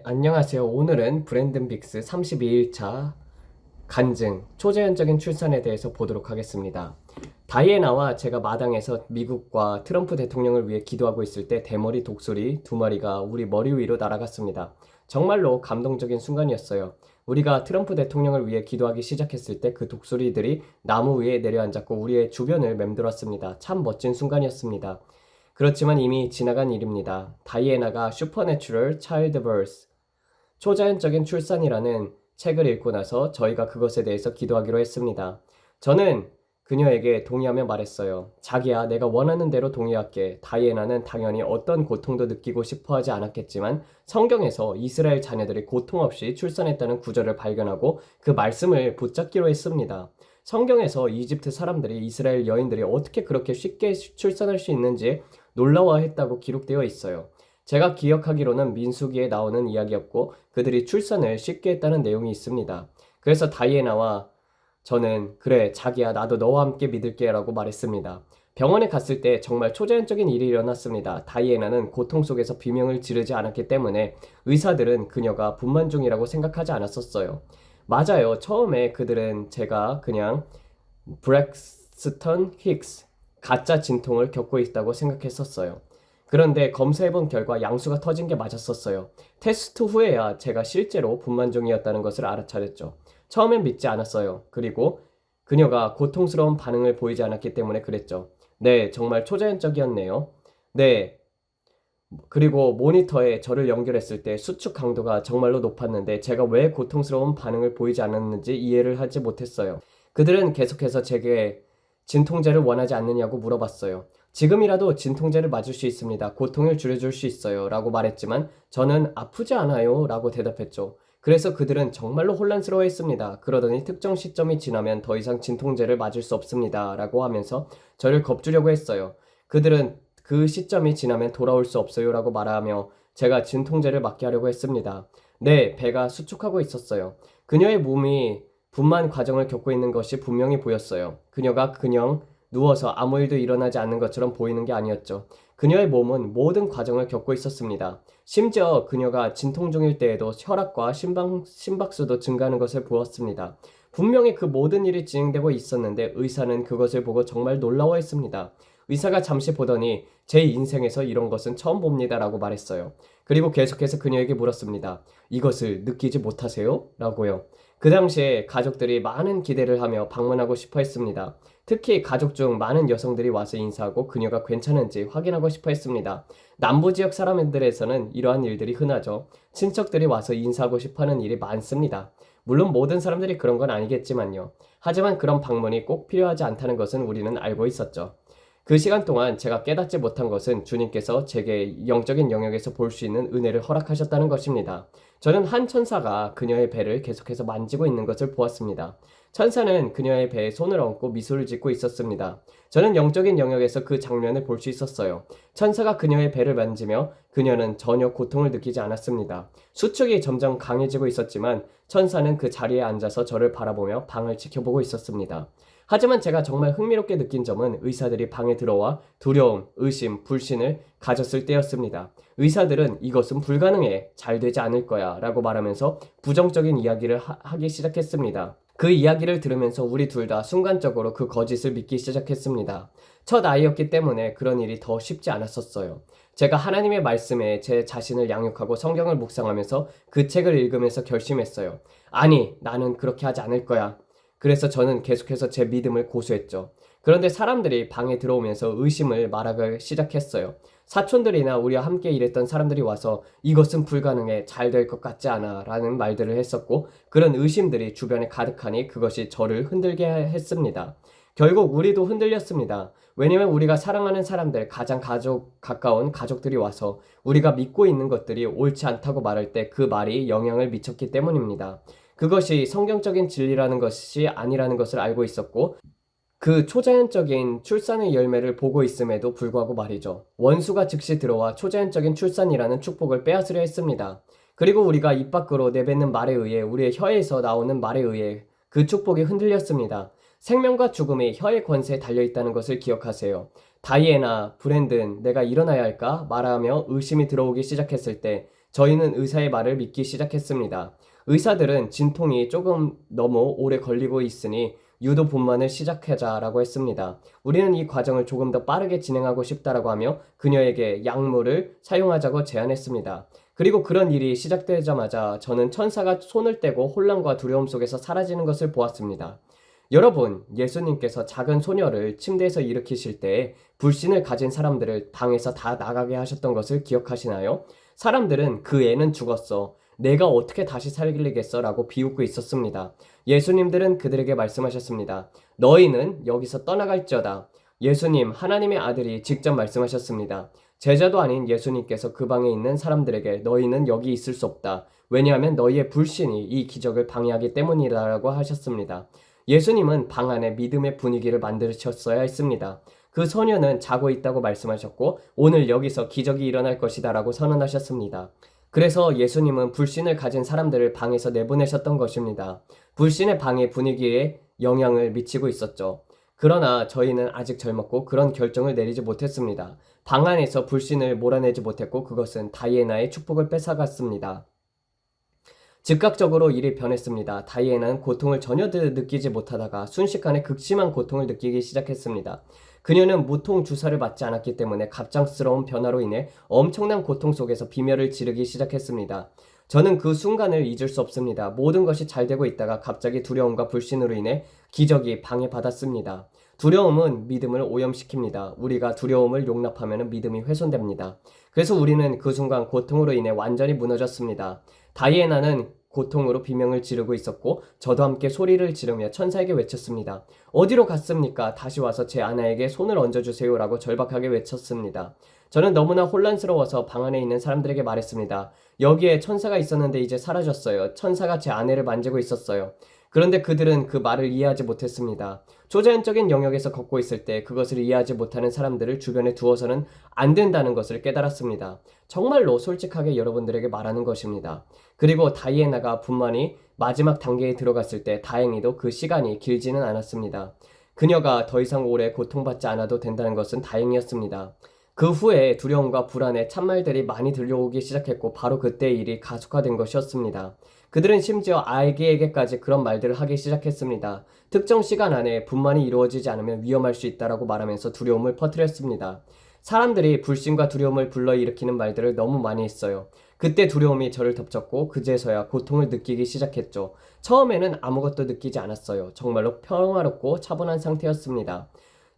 안녕하세요. 오늘은 브랜든 빅스 32일차 간증, 초자연적인 출산에 대해서 보도록 하겠습니다. 다이애나와 제가 마당에서 미국과 트럼프 대통령을 위해 기도하고 있을 때 대머리 독수리 두 마리가 우리 머리 위로 날아갔습니다. 정말로 감동적인 순간이었어요. 우리가 트럼프 대통령을 위해 기도하기 시작했을 때 그 독수리들이 나무 위에 내려앉았고 우리의 주변을 맴돌았습니다. 참 멋진 순간이었습니다. 그렇지만 이미 지나간 일입니다. 다이애나가 슈퍼내추럴 차일드 버스, 초자연적인 출산이라는 책을 읽고 나서 저희가 그것에 대해서 기도하기로 했습니다. 저는 그녀에게 동의하며 말했어요. 자기야, 내가 원하는 대로 동의할게. 다이애나는 당연히 어떤 고통도 느끼고 싶어 하지 않았겠지만 성경에서 이스라엘 자녀들이 고통 없이 출산했다는 구절을 발견하고 그 말씀을 붙잡기로 했습니다. 성경에서 이집트 사람들이 이스라엘 여인들이 어떻게 그렇게 쉽게 출산할 수 있는지 놀라워했다고 기록되어 있어요. 제가 기억하기로는 민수기에 나오는 이야기였고 그들이 출산을 쉽게 했다는 내용이 있습니다. 그래서 다이애나와 저는 그래 자기야 나도 너와 함께 믿을게 라고 말했습니다. 병원에 갔을 때 정말 초자연적인 일이 일어났습니다. 다이애나는 고통 속에서 비명을 지르지 않았기 때문에 의사들은 그녀가 분만 중이라고 생각하지 않았었어요. 맞아요. 처음에 그들은 제가 그냥 브렉스턴 힉스 가짜 진통을 겪고 있다고 생각했었어요. 그런데 검사해본 결과 양수가 터진 게 맞았었어요. 테스트 후에야 제가 실제로 분만종이었다는 것을 알아차렸죠. 처음엔 믿지 않았어요. 그리고 그녀가 고통스러운 반응을 보이지 않았기 때문에 그랬죠. 네, 정말 초자연적이었네요. 네, 그리고 모니터에 저를 연결했을 때 수축 강도가 정말로 높았는데 제가 왜 고통스러운 반응을 보이지 않았는지 이해를 하지 못했어요. 그들은 계속해서 제게 진통제를 원하지 않느냐고 물어봤어요. 지금이라도 진통제를 맞을 수 있습니다. 고통을 줄여줄 수 있어요. 라고 말했지만 저는 아프지 않아요. 라고 대답했죠. 그래서 그들은 정말로 혼란스러워 했습니다. 그러더니 특정 시점이 지나면 더 이상 진통제를 맞을 수 없습니다. 라고 하면서 저를 겁주려고 했어요. 그들은 그 시점이 지나면 돌아올 수 없어요. 라고 말하며 제가 진통제를 맞게 하려고 했습니다. 네, 배가 수축하고 있었어요. 그녀의 몸이 분만 과정을 겪고 있는 것이 분명히 보였어요. 그녀가 그냥 누워서 아무 일도 일어나지 않는 것처럼 보이는 게 아니었죠. 그녀의 몸은 모든 과정을 겪고 있었습니다. 심지어 그녀가 진통 중일 때에도 혈압과 심박수도 증가하는 것을 보았습니다. 분명히 그 모든 일이 진행되고 있었는데 의사는 그것을 보고 정말 놀라워했습니다. 의사가 잠시 보더니 제 인생에서 이런 것은 처음 봅니다 라고 말했어요. 그리고 계속해서 그녀에게 물었습니다. 이것을 느끼지 못하세요? 라고요. 그 당시에 가족들이 많은 기대를 하며 방문하고 싶어 했습니다. 특히 가족 중 많은 여성들이 와서 인사하고 그녀가 괜찮은지 확인하고 싶어 했습니다. 남부 지역 사람들에서는 이러한 일들이 흔하죠. 친척들이 와서 인사하고 싶어 하는 일이 많습니다. 물론 모든 사람들이 그런 건 아니겠지만요. 하지만 그런 방문이 꼭 필요하지 않다는 것은 우리는 알고 있었죠. 그 시간 동안 제가 깨닫지 못한 것은 주님께서 제게 영적인 영역에서 볼 수 있는 은혜를 허락하셨다는 것입니다. 저는 한 천사가 그녀의 배를 계속해서 만지고 있는 것을 보았습니다. 천사는 그녀의 배에 손을 얹고 미소를 짓고 있었습니다. 저는 영적인 영역에서 그 장면을 볼 수 있었어요. 천사가 그녀의 배를 만지며 그녀는 전혀 고통을 느끼지 않았습니다. 수축이 점점 강해지고 있었지만 천사는 그 자리에 앉아서 저를 바라보며 방을 지켜보고 있었습니다. 하지만 제가 정말 흥미롭게 느낀 점은 의사들이 방에 들어와 두려움, 의심, 불신을 가졌을 때였습니다. 의사들은 이것은 불가능해, 잘 되지 않을 거야 라고 말하면서 부정적인 이야기를 하기 시작했습니다. 그 이야기를 들으면서 우리 둘 다 순간적으로 그 거짓을 믿기 시작했습니다. 첫 아이였기 때문에 그런 일이 더 쉽지 않았었어요. 제가 하나님의 말씀에 제 자신을 양육하고 성경을 묵상하면서 그 책을 읽으면서 결심했어요. 아니, 나는 그렇게 하지 않을 거야. 그래서 저는 계속해서 제 믿음을 고수했죠. 그런데 사람들이 방에 들어오면서 의심을 말하기 시작했어요. 사촌들이나 우리와 함께 일했던 사람들이 와서 이것은 불가능해, 잘 될 것 같지 않아 라는 말들을 했었고 그런 의심들이 주변에 가득하니 그것이 저를 흔들게 했습니다. 결국 우리도 흔들렸습니다. 왜냐면 우리가 사랑하는 사람들, 가장 가까운 가족들이 와서 우리가 믿고 있는 것들이 옳지 않다고 말할 때 그 말이 영향을 미쳤기 때문입니다. 그것이 성경적인 진리라는 것이 아니라는 것을 알고 있었고 그 초자연적인 출산의 열매를 보고 있음에도 불구하고 말이죠. 원수가 즉시 들어와 초자연적인 출산이라는 축복을 빼앗으려 했습니다. 그리고 우리가 입 밖으로 내뱉는 말에 의해 우리의 혀에서 나오는 말에 의해 그 축복이 흔들렸습니다. 생명과 죽음이 혀의 권세에 달려있다는 것을 기억하세요. 다이애나, 브랜든, 내가 일어나야 할까? 말하며 의심이 들어오기 시작했을 때 저희는 의사의 말을 믿기 시작했습니다. 의사들은 진통이 조금 너무 오래 걸리고 있으니 유도 분만을 시작하자라고 했습니다. 우리는 이 과정을 조금 더 빠르게 진행하고 싶다라고 하며 그녀에게 약물을 사용하자고 제안했습니다. 그리고 그런 일이 시작되자마자 저는 천사가 손을 떼고 혼란과 두려움 속에서 사라지는 것을 보았습니다. 여러분, 예수님께서 작은 소녀를 침대에서 일으키실 때 불신을 가진 사람들을 방에서 다 나가게 하셨던 것을 기억하시나요? 사람들은 그 애는 죽었어. 내가 어떻게 다시 살리겠어? 라고 비웃고 있었습니다. 예수님들은 그들에게 말씀하셨습니다. 너희는 여기서 떠나갈지어다. 예수님, 하나님의 아들이 직접 말씀하셨습니다. 제자도 아닌 예수님께서 그 방에 있는 사람들에게 너희는 여기 있을 수 없다. 왜냐하면 너희의 불신이 이 기적을 방해하기 때문이라고 하셨습니다. 예수님은 방 안에 믿음의 분위기를 만드셨어야 했습니다. 그 소녀는 자고 있다고 말씀하셨고 오늘 여기서 기적이 일어날 것이다 라고 선언하셨습니다. 그래서 예수님은 불신을 가진 사람들을 방에서 내보내셨던 것입니다. 불신의 방의 분위기에 영향을 미치고 있었죠. 그러나 저희는 아직 젊었고 그런 결정을 내리지 못했습니다. 방 안에서 불신을 몰아내지 못했고 그것은 다이애나의 축복을 뺏어갔습니다. 즉각적으로 일이 변했습니다. 다이애나는 고통을 전혀 느끼지 못하다가 순식간에 극심한 고통을 느끼기 시작했습니다. 그녀는 무통 주사를 맞지 않았기 때문에 갑작스러운 변화로 인해 엄청난 고통 속에서 비명을 지르기 시작했습니다. 저는 그 순간을 잊을 수 없습니다. 모든 것이 잘 되고 있다가 갑자기 두려움과 불신으로 인해 기적이 방해받았습니다. 두려움은 믿음을 오염시킵니다. 우리가 두려움을 용납하면 믿음이 훼손됩니다. 그래서 우리는 그 순간 고통으로 인해 완전히 무너졌습니다. 다이애나는 고통으로 비명을 지르고 있었고 저도 함께 소리를 지르며 천사에게 외쳤습니다. 어디로 갔습니까? 다시 와서 제 아내에게 손을 얹어주세요 라고 절박하게 외쳤습니다. 저는 너무나 혼란스러워서 방 안에 있는 사람들에게 말했습니다. 여기에 천사가 있었는데 이제 사라졌어요. 천사가 제 아내를 만지고 있었어요. 그런데 그들은 그 말을 이해하지 못했습니다. 초자연적인 영역에서 걷고 있을 때 그것을 이해하지 못하는 사람들을 주변에 두어서는 안 된다는 것을 깨달았습니다. 정말로 솔직하게 여러분들에게 말하는 것입니다. 그리고 다이애나가 분만이 마지막 단계에 들어갔을 때 다행히도 그 시간이 길지는 않았습니다. 그녀가 더 이상 오래 고통받지 않아도 된다는 것은 다행이었습니다. 그 후에 두려움과 불안의 참말들이 많이 들려오기 시작했고 바로 그때 일이 가속화된 것이었습니다. 그들은 심지어 아기에게까지 그런 말들을 하기 시작했습니다. 특정 시간 안에 분만이 이루어지지 않으면 위험할 수 있다라고 말하면서 두려움을 퍼뜨렸습니다. 사람들이 불신과 두려움을 불러일으키는 말들을 너무 많이 했어요. 그때 두려움이 저를 덮쳤고 그제서야 고통을 느끼기 시작했죠. 처음에는 아무것도 느끼지 않았어요. 정말로 평화롭고 차분한 상태였습니다.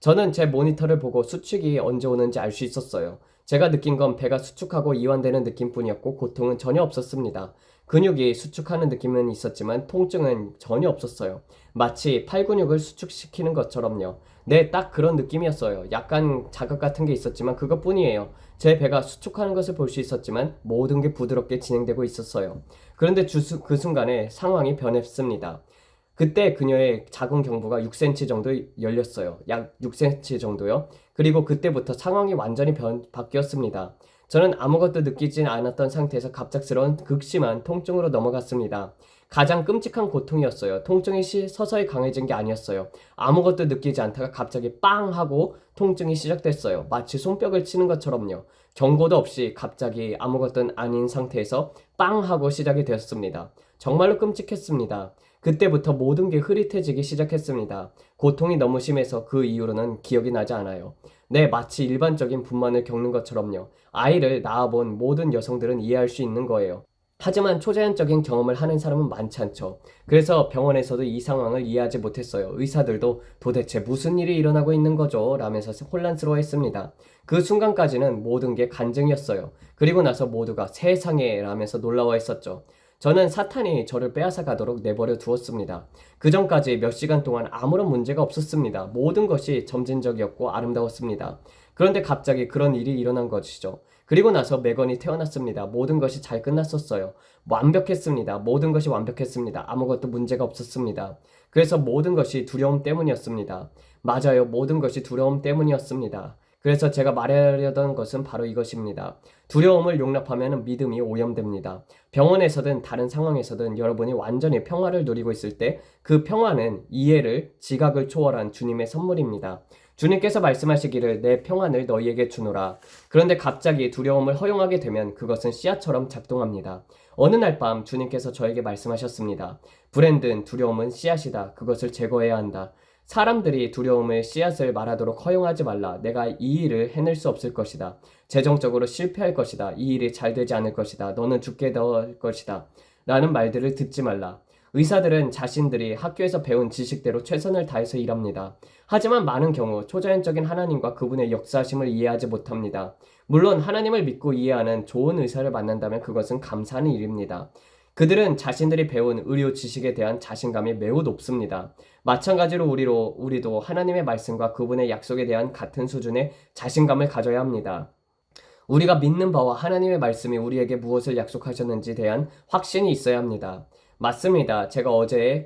저는 제 모니터를 보고 수축이 언제 오는지 알 수 있었어요. 제가 느낀 건 배가 수축하고 이완되는 느낌뿐이었고 고통은 전혀 없었습니다. 근육이 수축하는 느낌은 있었지만 통증은 전혀 없었어요. 마치 팔 근육을 수축시키는 것처럼요. 네, 딱 그런 느낌이었어요. 약간 자극 같은 게 있었지만 그것뿐이에요. 제 배가 수축하는 것을 볼 수 있었지만 모든 게 부드럽게 진행되고 있었어요. 그런데 그 순간에 상황이 변했습니다. 그때 그녀의 작은 경부가 6cm 정도 열렸어요. 약 6cm 정도요. 그리고 그때부터 상황이 완전히 바뀌었습니다. 저는 아무것도 느끼지 않았던 상태에서 갑작스러운 극심한 통증으로 넘어갔습니다. 가장 끔찍한 고통이었어요. 통증이 서서히 강해진 게 아니었어요. 아무것도 느끼지 않다가 갑자기 빵 하고 통증이 시작됐어요. 마치 손뼉을 치는 것처럼요. 경고도 없이 갑자기 아무것도 아닌 상태에서 빵 하고 시작이 되었습니다. 정말로 끔찍했습니다. 그때부터 모든 게 흐릿해지기 시작했습니다. 고통이 너무 심해서 그 이후로는 기억이 나지 않아요. 네, 마치 일반적인 분만을 겪는 것처럼요. 아이를 낳아본 모든 여성들은 이해할 수 있는 거예요. 하지만 초자연적인 경험을 하는 사람은 많지 않죠. 그래서 병원에서도 이 상황을 이해하지 못했어요. 의사들도 도대체 무슨 일이 일어나고 있는 거죠? 라면서 혼란스러워했습니다. 그 순간까지는 모든 게 간증이었어요. 그리고 나서 모두가 세상에 라면서 놀라워했었죠. 저는 사탄이 저를 빼앗아 가도록 내버려 두었습니다. 그 전까지 몇 시간 동안 아무런 문제가 없었습니다. 모든 것이 점진적이었고 아름다웠습니다. 그런데 갑자기 그런 일이 일어난 것이죠. 그리고 나서 메건이 태어났습니다. 모든 것이 잘 끝났었어요. 완벽했습니다. 모든 것이 완벽했습니다. 아무것도 문제가 없었습니다. 그래서 모든 것이 두려움 때문이었습니다. 맞아요. 모든 것이 두려움 때문이었습니다. 그래서 제가 말하려던 것은 바로 이것입니다. 두려움을 용납하면 믿음이 오염됩니다. 병원에서든 다른 상황에서든 여러분이 완전히 평화를 누리고 있을 때 그 평화는 이해를, 지각을 초월한 주님의 선물입니다. 주님께서 말씀하시기를 내 평안을 너희에게 주노라. 그런데 갑자기 두려움을 허용하게 되면 그것은 씨앗처럼 작동합니다. 어느 날 밤 주님께서 저에게 말씀하셨습니다. 브랜든, 두려움은 씨앗이다. 그것을 제거해야 한다. 사람들이 두려움의 씨앗을 말하도록 허용하지 말라. 내가 이 일을 해낼 수 없을 것이다. 재정적으로 실패할 것이다. 이 일이 잘 되지 않을 것이다. 너는 죽게 될 것이다. 라는 말들을 듣지 말라. 의사들은 자신들이 학교에서 배운 지식대로 최선을 다해서 일합니다. 하지만 많은 경우 초자연적인 하나님과 그분의 역사하심을 이해하지 못합니다. 물론 하나님을 믿고 이해하는 좋은 의사를 만난다면 그것은 감사하는 일입니다. 그들은 자신들이 배운 의료 지식에 대한 자신감이 매우 높습니다. 마찬가지로 우리도 하나님의 말씀과 그분의 약속에 대한 같은 수준의 자신감을 가져야 합니다. 우리가 믿는 바와 하나님의 말씀이 우리에게 무엇을 약속하셨는지에 대한 확신이 있어야 합니다. 맞습니다. 제가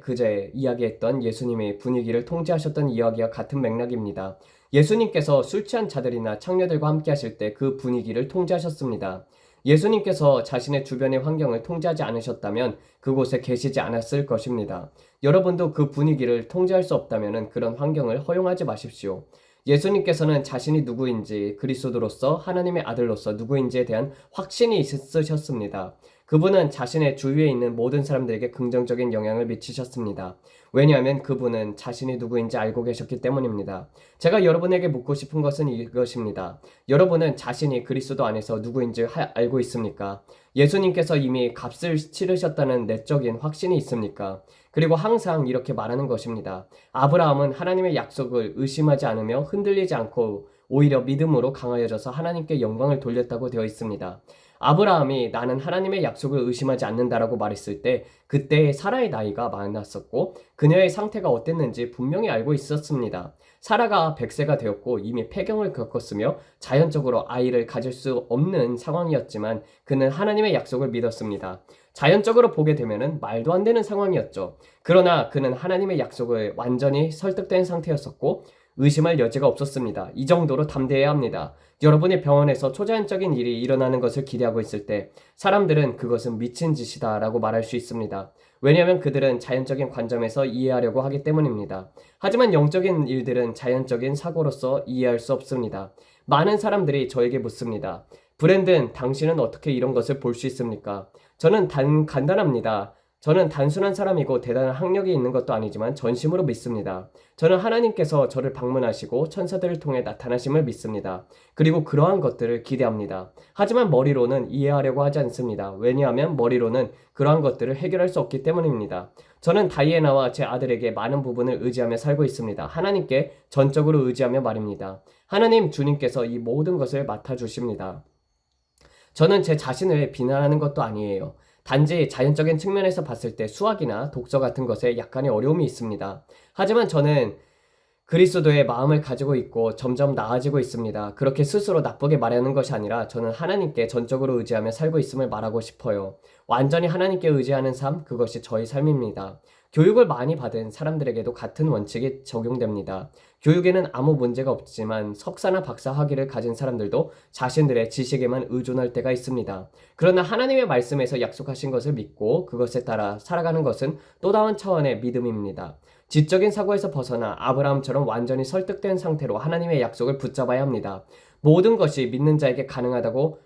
그제 이야기했던 예수님의 분위기를 통제하셨던 이야기와 같은 맥락입니다. 예수님께서 술 취한 자들이나 창녀들과 함께 하실 때 그 분위기를 통제하셨습니다. 예수님께서 자신의 주변의 환경을 통제하지 않으셨다면 그곳에 계시지 않았을 것입니다. 여러분도 그 분위기를 통제할 수 없다면 그런 환경을 허용하지 마십시오. 예수님께서는 자신이 누구인지, 그리스도로서 하나님의 아들로서 누구인지에 대한 확신이 있으셨습니다. 그분은 자신의 주위에 있는 모든 사람들에게 긍정적인 영향을 미치셨습니다. 왜냐하면 그분은 자신이 누구인지 알고 계셨기 때문입니다. 제가 여러분에게 묻고 싶은 것은 이것입니다. 여러분은 자신이 그리스도 안에서 누구인지 알고 있습니까? 예수님께서 이미 값을 치르셨다는 내적인 확신이 있습니까? 그리고 항상 이렇게 말하는 것입니다. 아브라함은 하나님의 약속을 의심하지 않으며 흔들리지 않고 오히려 믿음으로 강하여져서 하나님께 영광을 돌렸다고 되어 있습니다. 아브라함이 나는 하나님의 약속을 의심하지 않는다라고 말했을 때 그때 사라의 나이가 많았었고 그녀의 상태가 어땠는지 분명히 알고 있었습니다. 사라가 100세가 되었고 이미 폐경을 겪었으며 자연적으로 아이를 가질 수 없는 상황이었지만 그는 하나님의 약속을 믿었습니다. 자연적으로 보게 되면은 말도 안 되는 상황이었죠. 그러나 그는 하나님의 약속을 완전히 설득된 상태였었고 의심할 여지가 없었습니다. 이 정도로 담대해야 합니다. 여러분이 병원에서 초자연적인 일이 일어나는 것을 기대하고 있을 때 사람들은 그것은 미친 짓이다 라고 말할 수 있습니다. 왜냐하면 그들은 자연적인 관점에서 이해하려고 하기 때문입니다. 하지만 영적인 일들은 자연적인 사고로서 이해할 수 없습니다. 많은 사람들이 저에게 묻습니다. 브랜든, 당신은 어떻게 이런 것을 볼 수 있습니까? 저는 간단합니다. 저는 단순한 사람이고 대단한 학력이 있는 것도 아니지만 전심으로 믿습니다. 저는 하나님께서 저를 방문하시고 천사들을 통해 나타나심을 믿습니다. 그리고 그러한 것들을 기대합니다. 하지만 머리로는 이해하려고 하지 않습니다. 왜냐하면 머리로는 그러한 것들을 해결할 수 없기 때문입니다. 저는 다이애나와 제 아들에게 많은 부분을 의지하며 살고 있습니다. 하나님께 전적으로 의지하며 말입니다. 하나님 주님께서 이 모든 것을 맡아주십니다. 저는 제 자신을 비난하는 것도 아니에요. 단지 자연적인 측면에서 봤을 때 수학이나 독서 같은 것에 약간의 어려움이 있습니다. 하지만 저는 그리스도의 마음을 가지고 있고 점점 나아지고 있습니다. 그렇게 스스로 나쁘게 말하는 것이 아니라 저는 하나님께 전적으로 의지하며 살고 있음을 말하고 싶어요. 완전히 하나님께 의지하는 삶, 그것이 저의 삶입니다. 교육을 많이 받은 사람들에게도 같은 원칙이 적용됩니다. 교육에는 아무 문제가 없지만 석사나 박사 학위를 가진 사람들도 자신들의 지식에만 의존할 때가 있습니다. 그러나 하나님의 말씀에서 약속하신 것을 믿고 그것에 따라 살아가는 것은 또 다른 차원의 믿음입니다. 지적인 사고에서 벗어나 아브라함처럼 완전히 설득된 상태로 하나님의 약속을 붙잡아야 합니다. 모든 것이 믿는 자에게 가능하다고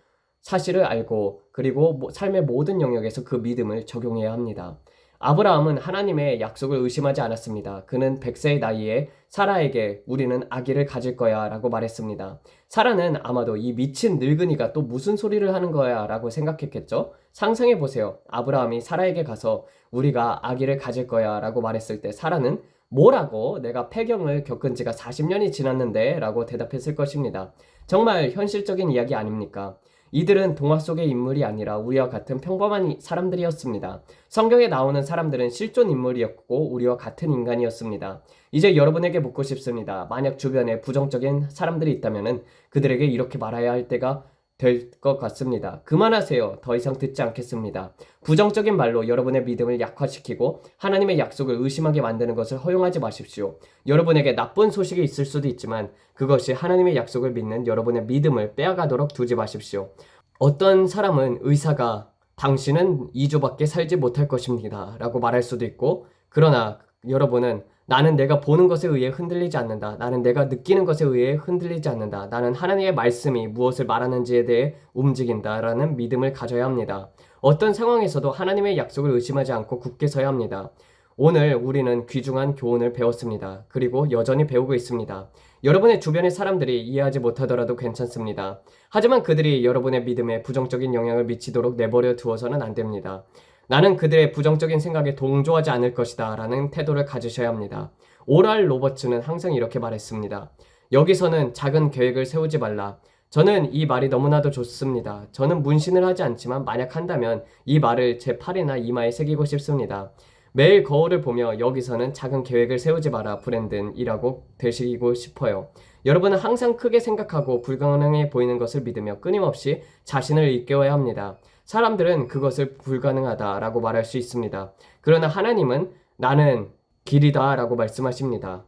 사실을 알고 그리고 삶의 모든 영역에서 그 믿음을 적용해야 합니다. 아브라함은 하나님의 약속을 의심하지 않았습니다. 그는 100세의 나이에 사라에게 우리는 아기를 가질 거야 라고 말했습니다. 사라는 아마도 이 미친 늙은이가 또 무슨 소리를 하는 거야 라고 생각했겠죠? 상상해보세요. 아브라함이 사라에게 가서 우리가 아기를 가질 거야 라고 말했을 때 사라는 뭐라고? 내가 폐경을 겪은 지가 40년이 지났는데 라고 대답했을 것입니다. 정말 현실적인 이야기 아닙니까? 이들은 동화 속의 인물이 아니라 우리와 같은 평범한 사람들이었습니다. 성경에 나오는 사람들은 실존 인물이었고 우리와 같은 인간이었습니다. 이제 여러분에게 묻고 싶습니다. 만약 주변에 부정적인 사람들이 있다면 그들에게 이렇게 말해야 할 때가 될 것 같습니다. 그만하세요. 더 이상 듣지 않겠습니다. 부정적인 말로 여러분의 믿음을 약화시키고 하나님의 약속을 의심하게 만드는 것을 허용하지 마십시오. 여러분에게 나쁜 소식이 있을 수도 있지만 그것이 하나님의 약속을 믿는 여러분의 믿음을 빼앗가도록 두지 마십시오. 어떤 사람은 의사가 당신은 2주밖에 살지 못할 것입니다 라고 말할 수도 있고 그러나 여러분은 나는 내가 보는 것에 의해 흔들리지 않는다. 나는 내가 느끼는 것에 의해 흔들리지 않는다. 나는 하나님의 말씀이 무엇을 말하는지에 대해 움직인다라는 믿음을 가져야 합니다. 어떤 상황에서도 하나님의 약속을 의심하지 않고 굳게 서야 합니다. 오늘 우리는 귀중한 교훈을 배웠습니다. 그리고 여전히 배우고 있습니다. 여러분의 주변의 사람들이 이해하지 못하더라도 괜찮습니다. 하지만 그들이 여러분의 믿음에 부정적인 영향을 미치도록 내버려 두어서는 안 됩니다. 나는 그들의 부정적인 생각에 동조하지 않을 것이다 라는 태도를 가지셔야 합니다. 오랄 로버츠는 항상 이렇게 말했습니다. 여기서는 작은 계획을 세우지 말라. 저는 이 말이 너무나도 좋습니다. 저는 문신을 하지 않지만 만약 한다면 이 말을 제 팔이나 이마에 새기고 싶습니다. 매일 거울을 보며 여기서는 작은 계획을 세우지 마라 브랜든이라고 되시고 싶어요. 여러분은 항상 크게 생각하고 불가능해 보이는 것을 믿으며 끊임없이 자신을 일깨워야 합니다. 사람들은 그것을 불가능하다라고 말할 수 있습니다. 그러나 하나님은 나는 길이다 라고 말씀하십니다.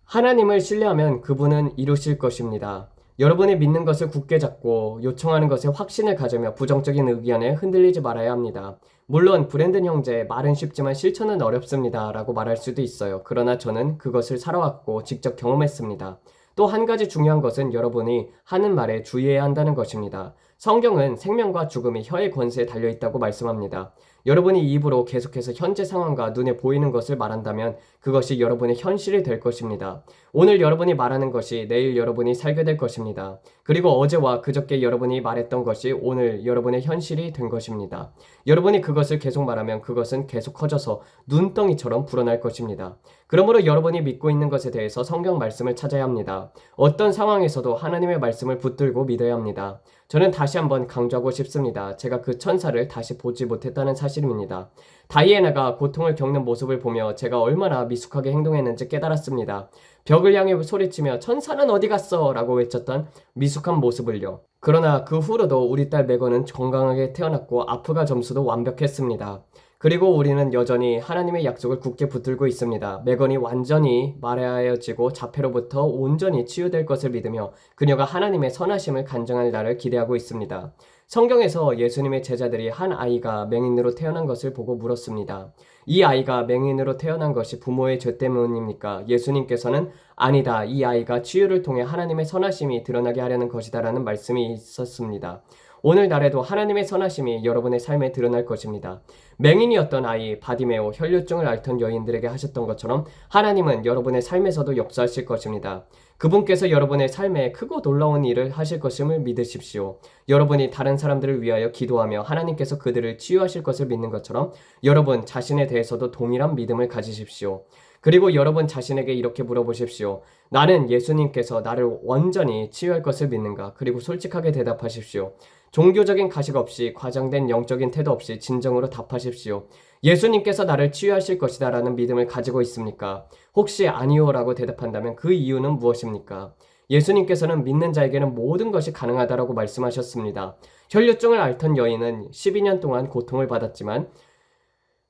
하나님을 신뢰하면 그분은 이루실 것입니다. 여러분이 믿는 것을 굳게 잡고 요청하는 것에 확신을 가지며 부정적인 의견에 흔들리지 말아야 합니다. 물론 브랜든 형제 말은 쉽지만 실천은 어렵습니다 라고 말할 수도 있어요. 그러나 저는 그것을 살아왔고 직접 경험했습니다. 또 한 가지 중요한 것은 여러분이 하는 말에 주의해야 한다는 것입니다. 성경은 생명과 죽음이 혀의 권세에 달려있다고 말씀합니다. 여러분이 입으로 계속해서 현재 상황과 눈에 보이는 것을 말한다면 그것이 여러분의 현실이 될 것입니다. 오늘 여러분이 말하는 것이 내일 여러분이 살게 될 것입니다. 그리고 어제와 그저께 여러분이 말했던 것이 오늘 여러분의 현실이 된 것입니다. 여러분이 그것을 계속 말하면 그것은 계속 커져서 눈덩이처럼 불어날 것입니다. 그러므로 여러분이 믿고 있는 것에 대해서 성경 말씀을 찾아야 합니다. 어떤 상황에서도 하나님의 말씀을 붙들고 믿어야 합니다. 저는 다시 한번 강조하고 싶습니다. 제가 그 천사를 다시 보지 못했다는 사실입니다. 다이애나가 고통을 겪는 모습을 보며 제가 얼마나 미숙하게 행동했는지 깨달았습니다. 벽을 향해 소리치며 천사는 어디 갔어? 라고 외쳤던 미숙한 모습을요. 그러나 그 후로도 우리 딸 메건은 건강하게 태어났고 아프가 점수도 완벽했습니다. 그리고 우리는 여전히 하나님의 약속을 굳게 붙들고 있습니다. 메건이 완전히 마라해지고 자폐로부터 온전히 치유될 것을 믿으며 그녀가 하나님의 선하심을 간증할 날을 기대하고 있습니다. 성경에서 예수님의 제자들이 한 아이가 맹인으로 태어난 것을 보고 물었습니다. 이 아이가 맹인으로 태어난 것이 부모의 죄 때문입니까? 예수님께서는 아니다. 이 아이가 치유를 통해 하나님의 선하심이 드러나게 하려는 것이다 라는 말씀이 있었습니다. 오늘날에도 하나님의 선하심이 여러분의 삶에 드러날 것입니다. 맹인이었던 아이 바디메오, 혈류증을 앓던 여인들에게 하셨던 것처럼 하나님은 여러분의 삶에서도 역사하실 것입니다. 그분께서 여러분의 삶에 크고 놀라운 일을 하실 것임을 믿으십시오. 여러분이 다른 사람들을 위하여 기도하며 하나님께서 그들을 치유하실 것을 믿는 것처럼 여러분 자신에 대해서도 동일한 믿음을 가지십시오. 그리고 여러분 자신에게 이렇게 물어보십시오. 나는 예수님께서 나를 완전히 치유할 것을 믿는가? 그리고 솔직하게 대답하십시오. 종교적인 가식 없이 과장된 영적인 태도 없이 진정으로 답하십시오. 예수님께서 나를 치유하실 것이다 라는 믿음을 가지고 있습니까? 혹시 아니요 라고 대답한다면 그 이유는 무엇입니까? 예수님께서는 믿는 자에게는 모든 것이 가능하다라고 말씀하셨습니다. 혈류증을 앓던 여인은 12년 동안 고통을 받았지만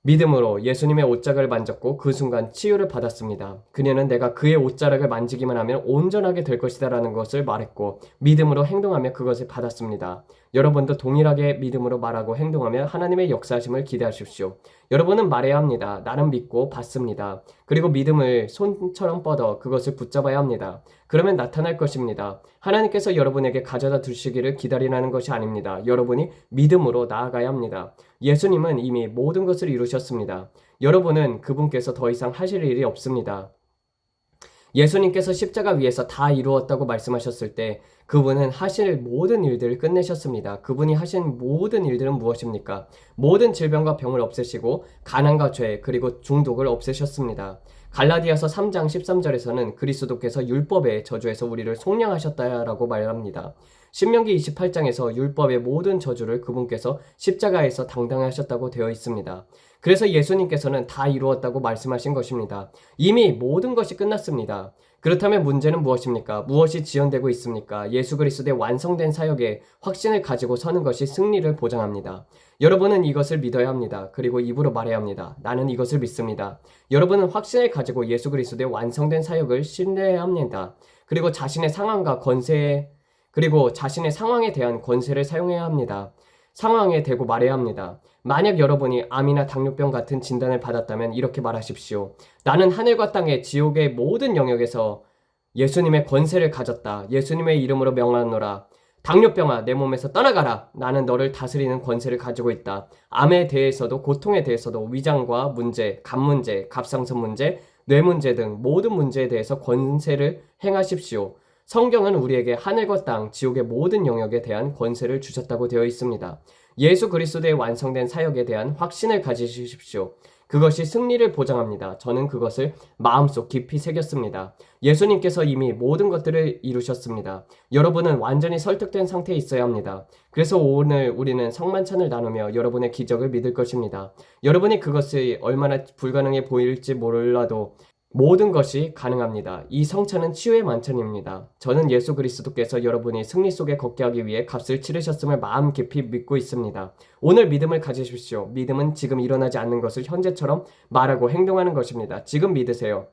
믿음으로 예수님의 옷자락을 만졌고 그 순간 치유를 받았습니다. 그녀는 내가 그의 옷자락을 만지기만 하면 온전하게 될 것이다 라는 것을 말했고 믿음으로 행동하며 그것을 받았습니다. 여러분도 동일하게 믿음으로 말하고 행동하며 하나님의 역사하심을 기대하십시오. 여러분은 말해야 합니다. 나는 믿고 받습니다. 그리고 믿음을 손처럼 뻗어 그것을 붙잡아야 합니다. 그러면 나타날 것입니다. 하나님께서 여러분에게 가져다 두시기를 기다리라는 것이 아닙니다. 여러분이 믿음으로 나아가야 합니다. 예수님은 이미 모든 것을 이루셨습니다. 여러분은 그분께서 더 이상 하실 일이 없습니다. 예수님께서 십자가 위에서 다 이루었다고 말씀하셨을 때 그분은 하실 모든 일들을 끝내셨습니다. 그분이 하신 모든 일들은 무엇입니까? 모든 질병과 병을 없애시고 가난과 죄 그리고 중독을 없애셨습니다. 갈라디아서 3장 13절에서는 그리스도께서 율법의 저주에서 우리를 속량하셨다라고 말합니다. 신명기 28장에서 율법의 모든 저주를 그분께서 십자가에서 당당하셨다고 되어 있습니다. 그래서 예수님께서는 다 이루었다고 말씀하신 것입니다. 이미 모든 것이 끝났습니다. 그렇다면 문제는 무엇입니까? 무엇이 지연되고 있습니까? 예수 그리스도의 완성된 사역에 확신을 가지고 서는 것이 승리를 보장합니다. 여러분은 이것을 믿어야 합니다. 그리고 입으로 말해야 합니다. 나는 이것을 믿습니다. 여러분은 확신을 가지고 예수 그리스도의 완성된 사역을 신뢰해야 합니다. 그리고 자신의 상황에 대한 권세를 사용해야 합니다. 상황에 대고 말해야 합니다. 만약 여러분이 암이나 당뇨병 같은 진단을 받았다면 이렇게 말하십시오. 나는 하늘과 땅의 지옥의 모든 영역에서 예수님의 권세를 가졌다. 예수님의 이름으로 명하노라. 당뇨병아, 내 몸에서 떠나가라. 나는 너를 다스리는 권세를 가지고 있다. 암에 대해서도 고통에 대해서도 위장과 문제, 간 문제, 갑상선 문제, 뇌 문제 등 모든 문제에 대해서 권세를 행하십시오. 성경은 우리에게 하늘과 땅, 지옥의 모든 영역에 대한 권세를 주셨다고 되어 있습니다. 예수 그리스도의 완성된 사역에 대한 확신을 가지십시오. 그것이 승리를 보장합니다. 저는 그것을 마음속 깊이 새겼습니다. 예수님께서 이미 모든 것들을 이루셨습니다. 여러분은 완전히 설득된 상태에 있어야 합니다. 그래서 오늘 우리는 성만찬을 나누며 여러분의 기적을 믿을 것입니다. 여러분이 그것이 얼마나 불가능해 보일지 몰라도 모든 것이 가능합니다. 이 성찬은 치유의 만찬입니다. 저는 예수 그리스도께서 여러분이 승리 속에 걷게 하기 위해 값을 치르셨음을 마음 깊이 믿고 있습니다. 오늘 믿음을 가지십시오. 믿음은 지금 일어나지 않는 것을 현재처럼 말하고 행동하는 것입니다. 지금 믿으세요.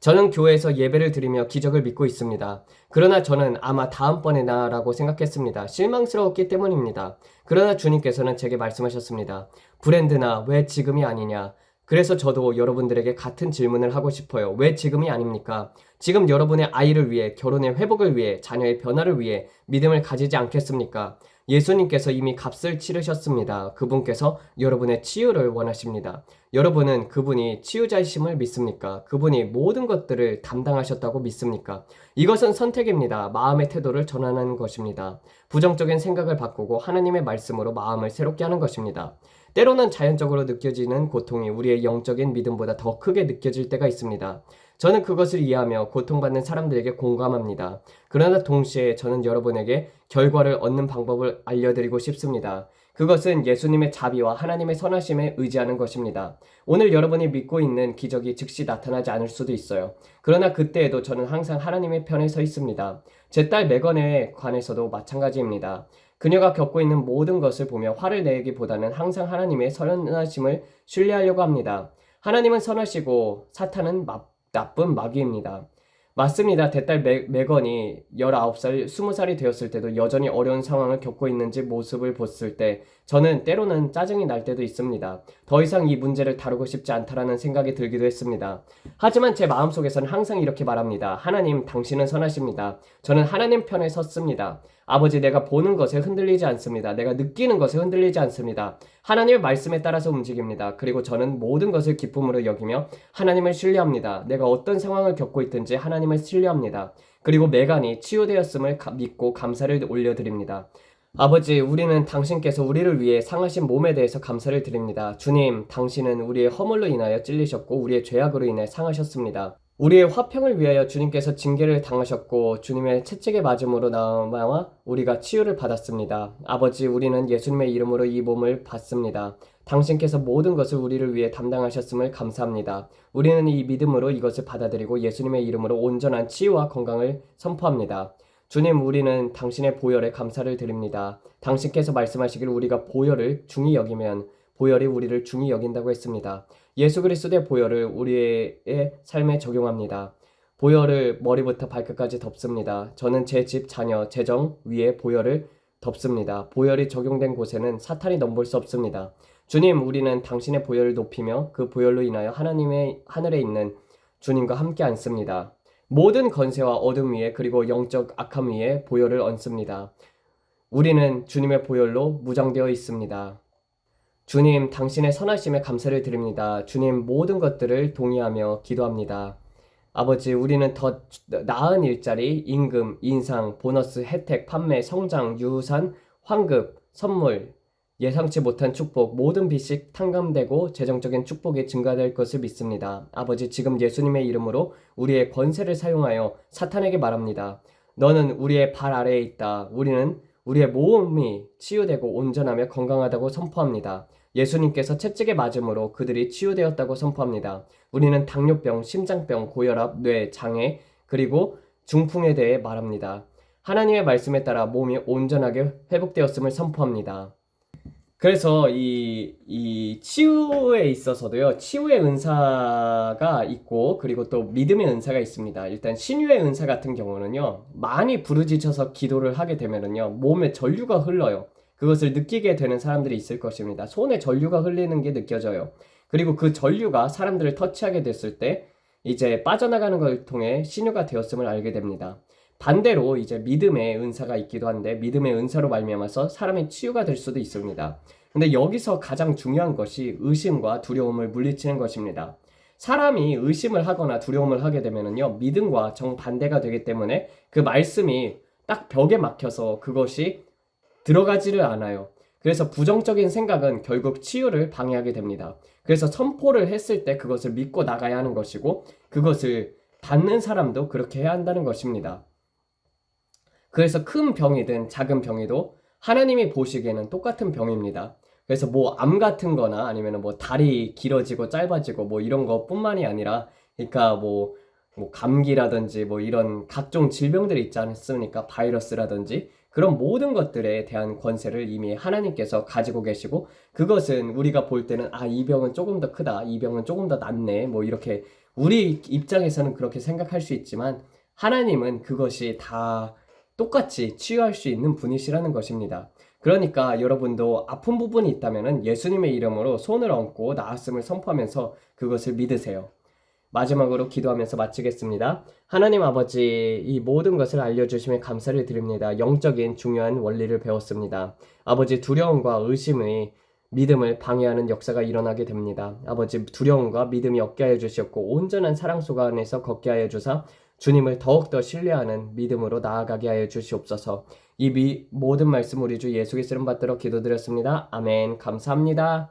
저는 교회에서 예배를 드리며 기적을 믿고 있습니다. 그러나 저는 아마 다음번에나 라고 생각했습니다. 실망스러웠기 때문입니다. 그러나 주님께서는 제게 말씀하셨습니다. 브랜드나 왜 지금이 아니냐? 그래서 저도 여러분들에게 같은 질문을 하고 싶어요. 왜 지금이 아닙니까? 지금 여러분의 아이를 위해, 결혼의 회복을 위해, 자녀의 변화를 위해 믿음을 가지지 않겠습니까? 예수님께서 이미 값을 치르셨습니다. 그분께서 여러분의 치유를 원하십니다. 여러분은 그분이 치유자이심을 믿습니까? 그분이 모든 것들을 담당하셨다고 믿습니까? 이것은 선택입니다. 마음의 태도를 전환하는 것입니다. 부정적인 생각을 바꾸고 하나님의 말씀으로 마음을 새롭게 하는 것입니다. 때로는 자연적으로 느껴지는 고통이 우리의 영적인 믿음보다 더 크게 느껴질 때가 있습니다. 저는 그것을 이해하며 고통받는 사람들에게 공감합니다. 그러나 동시에 저는 여러분에게 결과를 얻는 방법을 알려드리고 싶습니다. 그것은 예수님의 자비와 하나님의 선하심에 의지하는 것입니다. 오늘 여러분이 믿고 있는 기적이 즉시 나타나지 않을 수도 있어요. 그러나 그때에도 저는 항상 하나님의 편에 서 있습니다. 제 딸 메건에 관해서도 마찬가지입니다. 그녀가 겪고 있는 모든 것을 보며 화를 내기보다는 항상 하나님의 선하심을 신뢰하려고 합니다. 하나님은 선하시고 사탄은 나쁜 마귀입니다. 맞습니다. 제 딸 메건이 19살, 20살이 되었을 때도 여전히 어려운 상황을 겪고 있는지 모습을 봤을 때 저는 때로는 짜증이 날 때도 있습니다. 더 이상 이 문제를 다루고 싶지 않다라는 생각이 들기도 했습니다. 하지만 제 마음속에서는 항상 이렇게 말합니다. 하나님, 당신은 선하십니다. 저는 하나님 편에 섰습니다. 아버지, 내가 보는 것에 흔들리지 않습니다. 내가 느끼는 것에 흔들리지 않습니다. 하나님의 말씀에 따라서 움직입니다. 그리고 저는 모든 것을 기쁨으로 여기며 하나님을 신뢰합니다. 내가 어떤 상황을 겪고 있든지 하나님을 신뢰합니다. 그리고 메간이 치유되었음을 믿고 감사를 올려드립니다. 아버지, 우리는 당신께서 우리를 위해 상하신 몸에 대해서 감사를 드립니다. 주님, 당신은 우리의 허물로 인하여 찔리셨고 우리의 죄악으로 인해 상하셨습니다. 우리의 화평을 위하여 주님께서 징계를 당하셨고 주님의 채찍에 맞음으로 나와 우리가 치유를 받았습니다. 아버지, 우리는 예수님의 이름으로 이 몸을 받습니다. 당신께서 모든 것을 우리를 위해 담당하셨음을 감사합니다. 우리는 이 믿음으로 이것을 받아들이고 예수님의 이름으로 온전한 치유와 건강을 선포합니다. 주님, 우리는 당신의 보혈에 감사를 드립니다. 당신께서 말씀하시길 우리가 보혈을 중히 여기면 보혈이 우리를 중히 여긴다고 했습니다. 예수 그리스도의 보혈을 우리의 삶에 적용합니다. 보혈을 머리부터 발끝까지 덮습니다. 저는 제 집, 자녀, 재정 위에 보혈을 덮습니다. 보혈이 적용된 곳에는 사탄이 넘볼 수 없습니다. 주님, 우리는 당신의 보혈을 높이며 그 보혈로 인하여 하나님의 하늘에 있는 주님과 함께 앉습니다. 모든 권세와 어둠 위에 그리고 영적 악함 위에 보혈을 얹습니다. 우리는 주님의 보혈로 무장되어 있습니다. 주님, 당신의 선하심에 감사를 드립니다. 주님, 모든 것들을 동의하며 기도합니다. 아버지, 우리는 더 나은 일자리, 임금, 인상, 보너스, 혜택, 판매, 성장, 유산, 환급, 선물, 예상치 못한 축복, 모든 빚이 탕감되고 재정적인 축복이 증가될 것을 믿습니다. 아버지, 지금 예수님의 이름으로 우리의 권세를 사용하여 사탄에게 말합니다. 너는 우리의 발 아래에 있다. 우리는 우리의 몸이 치유되고 온전하며 건강하다고 선포합니다. 예수님께서 채찍에 맞음으로 그들이 치유되었다고 선포합니다. 우리는 당뇨병, 심장병, 고혈압, 뇌, 장애, 그리고 중풍에 대해 말합니다. 하나님의 말씀에 따라 몸이 온전하게 회복되었음을 선포합니다. 그래서 이 치유에 있어서도요, 치유의 은사가 있고 그리고 또 믿음의 은사가 있습니다. 일단 신유의 은사 같은 경우는요, 많이 부르짖어서 기도를 하게 되면은요, 몸에 전류가 흘러요. 그것을 느끼게 되는 사람들이 있을 것입니다. 손에 전류가 흘리는 게 느껴져요. 그리고 그 전류가 사람들을 터치하게 됐을 때 이제 빠져나가는 걸 통해 신유가 되었음을 알게 됩니다. 반대로 이제 믿음의 은사가 있기도 한데 믿음의 은사로 말미암아서 사람이 치유가 될 수도 있습니다. 근데 여기서 가장 중요한 것이 의심과 두려움을 물리치는 것입니다. 사람이 의심을 하거나 두려움을 하게 되면은요, 믿음과 정반대가 되기 때문에 그 말씀이 딱 벽에 막혀서 그것이 들어가지를 않아요. 그래서 부정적인 생각은 결국 치유를 방해하게 됩니다. 그래서 선포를 했을 때 그것을 믿고 나가야 하는 것이고 그것을 받는 사람도 그렇게 해야 한다는 것입니다. 그래서 큰 병이든 작은 병이도 하나님이 보시기에는 똑같은 병입니다. 그래서 뭐 암 같은 거나 아니면 뭐 다리 길어지고 짧아지고 뭐 이런 것뿐만이 아니라 그러니까 뭐 감기라든지 뭐 이런 각종 질병들이 있지 않습니까? 바이러스라든지 그런 모든 것들에 대한 권세를 이미 하나님께서 가지고 계시고 그것은 우리가 볼 때는 아, 이 병은 조금 더 크다. 이 병은 조금 더 낫네. 뭐 이렇게 우리 입장에서는 그렇게 생각할 수 있지만 하나님은 그것이 다 똑같이 치유할 수 있는 분이시라는 것입니다. 그러니까 여러분도 아픈 부분이 있다면 예수님의 이름으로 손을 얹고 나았음을 선포하면서 그것을 믿으세요. 마지막으로 기도하면서 마치겠습니다. 하나님 아버지, 이 모든 것을 알려주심에 감사를 드립니다. 영적인 중요한 원리를 배웠습니다. 아버지, 두려움과 의심의 믿음을 방해하는 역사가 일어나게 됩니다. 아버지, 두려움과 믿음이 없게 하여 주시옵고 온전한 사랑 속 안에서 걷게 하여 주사 주님을 더욱더 신뢰하는 믿음으로 나아가게 하여 주시옵소서. 이 모든 말씀 우리 주 예수 그리스도 이름 받들어 기도드렸습니다. 아멘. 감사합니다.